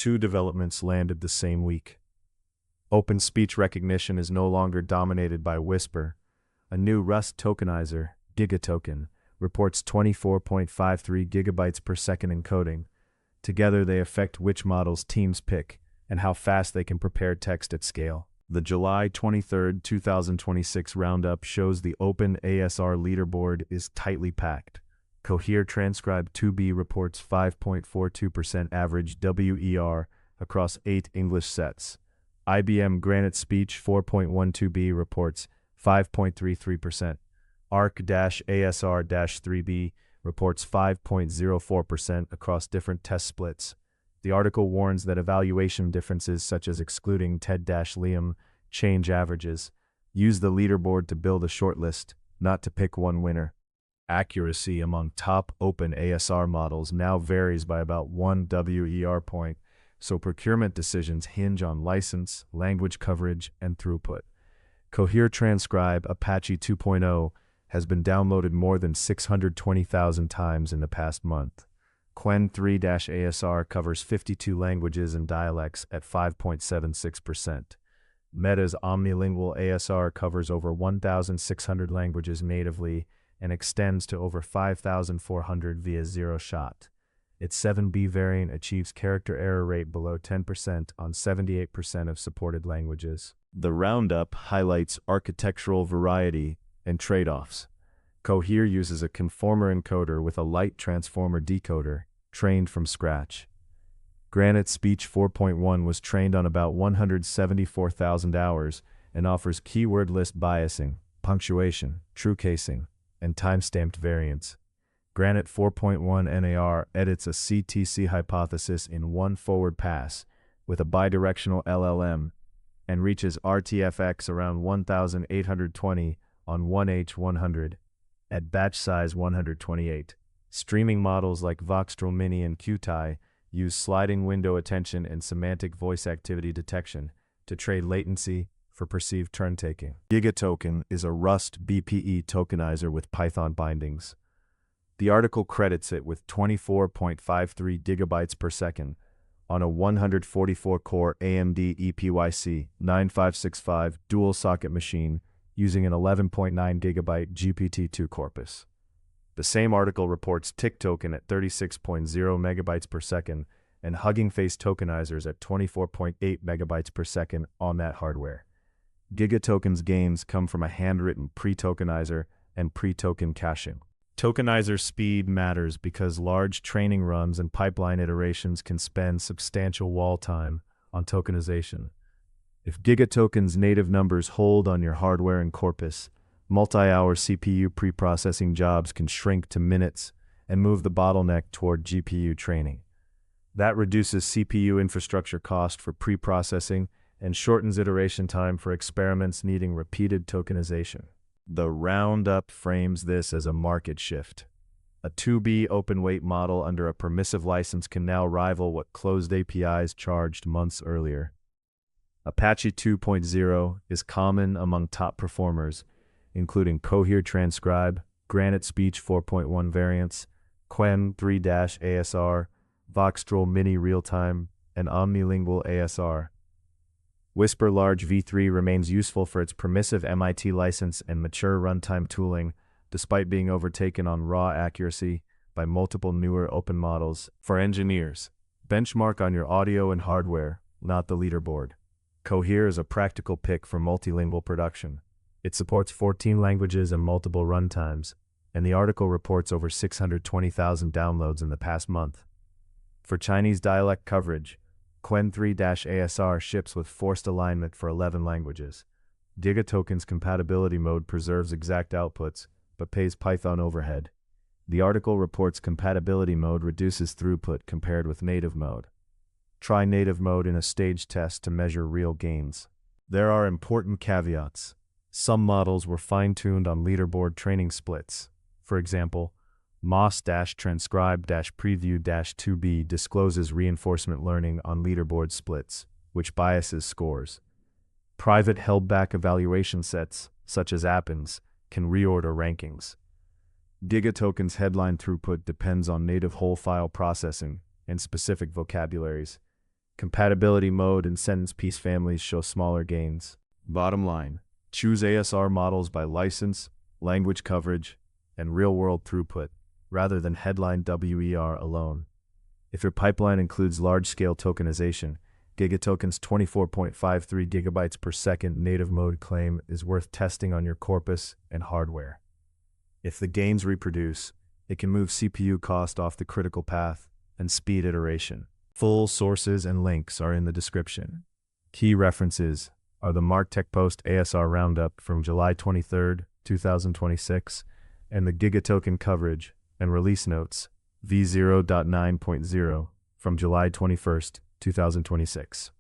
two developments landed the same week. Open speech recognition is no longer dominated by Whisper. A new Rust tokenizer, Gigatoken, reports 24.53 gigabytes per second encoding. Together they affect which models teams pick and how fast they can prepare text at scale. The July 23, 2026 roundup shows the Open ASR leaderboard is tightly packed. Cohere Transcribe 2B reports 5.42% average WER across 8 English sets. IBM Granite Speech 4.12B reports 5.33%. ARC-ASR-3B reports 5.04% across different test splits. The article warns that evaluation differences such as excluding TED-Liam change averages. Use the leaderboard to build a shortlist, not to pick one winner. Accuracy among top open ASR models now varies by about 1 WER point, so procurement decisions hinge on license, language coverage, and throughput. Cohere Transcribe Apache 2.0 has been downloaded more than 620,000 times in the past month. Qwen 3-ASR covers 52 languages and dialects at 5.76%. Meta's omnilingual ASR covers over 1,600 languages natively and extends to over 5,400 via zero-shot. Its 7B variant achieves character error rate below 10% on 78% of supported languages. The roundup highlights architectural variety and trade-offs. Cohere uses a conformer encoder with a light transformer decoder, trained from scratch. Granite Speech 4.1 was trained on about 174,000 hours and offers keyword list biasing, punctuation, true casing, and time-stamped variants. Granite 4.1 NAR edits a CTC hypothesis in one forward pass with a bidirectional LLM and reaches RTFX around 1,820 on 1H100 at batch size 128. Streaming models like Voxtral Mini and Qt use sliding window attention and semantic voice activity detection to trade latency for perceived turn-taking. Gigatoken is a Rust BPE tokenizer with Python bindings. The article credits it with 24.53 gigabytes per second on a 144-core AMD EPYC 9565 dual-socket machine using an 11.9 gigabyte GPT-2 corpus. The same article reports TickToken at 36.0 megabytes per second and Hugging Face tokenizers at 24.8 megabytes per second on that hardware. Gigatoken's gains come from a handwritten pre-tokenizer and pre-token caching. Tokenizer speed matters because large training runs and pipeline iterations can spend substantial wall time on tokenization. If Gigatoken's native numbers hold on your hardware and corpus, multi-hour CPU preprocessing jobs can shrink to minutes and move the bottleneck toward GPU training. That reduces CPU infrastructure cost for preprocessing and shortens iteration time for experiments needing repeated tokenization. The roundup frames this as a market shift. A 2B open-weight model under a permissive license can now rival what closed APIs charged months earlier. Apache 2.0 is common among top performers, including Cohere Transcribe, Granite Speech 4.1 variants, Qwen 3-ASR, Voxtral Mini Realtime, and Omnilingual ASR. Whisper Large v3 remains useful for its permissive MIT license and mature runtime tooling, despite being overtaken on raw accuracy by multiple newer open models. For engineers, benchmark on your audio and hardware, not the leaderboard. Cohere is a practical pick for multilingual production. It supports 14 languages and multiple runtimes, and the article reports over 620,000 downloads in the past month. For Chinese dialect coverage, Qwen 3-ASR ships with forced alignment for 11 languages. Gigatoken's compatibility mode preserves exact outputs, but pays Python overhead. The article reports compatibility mode reduces throughput compared with native mode. Try native mode in a stage test to measure real gains. There are important caveats. Some models were fine-tuned on leaderboard training splits. For example, MOS-transcribe-preview-2B discloses reinforcement learning on leaderboard splits, which biases scores. Private held-back evaluation sets, such as appends, can reorder rankings. Gigatoken's headline throughput depends on native whole file processing and specific vocabularies. Compatibility mode and sentence piece families show smaller gains. Bottom line, choose ASR models by license, language coverage, and real-world throughput, rather than headline WER alone. If your pipeline includes large-scale tokenization, Gigatoken's 24.53 gigabytes per second native mode claim is worth testing on your corpus and hardware. If the gains reproduce, it can move CPU cost off the critical path and speed iteration. Full sources and links are in the description. Key references are the Marktechpost ASR roundup from July 23, 2026, and the Gigatoken coverage and release notes v0.9.0 from July 21, 2026.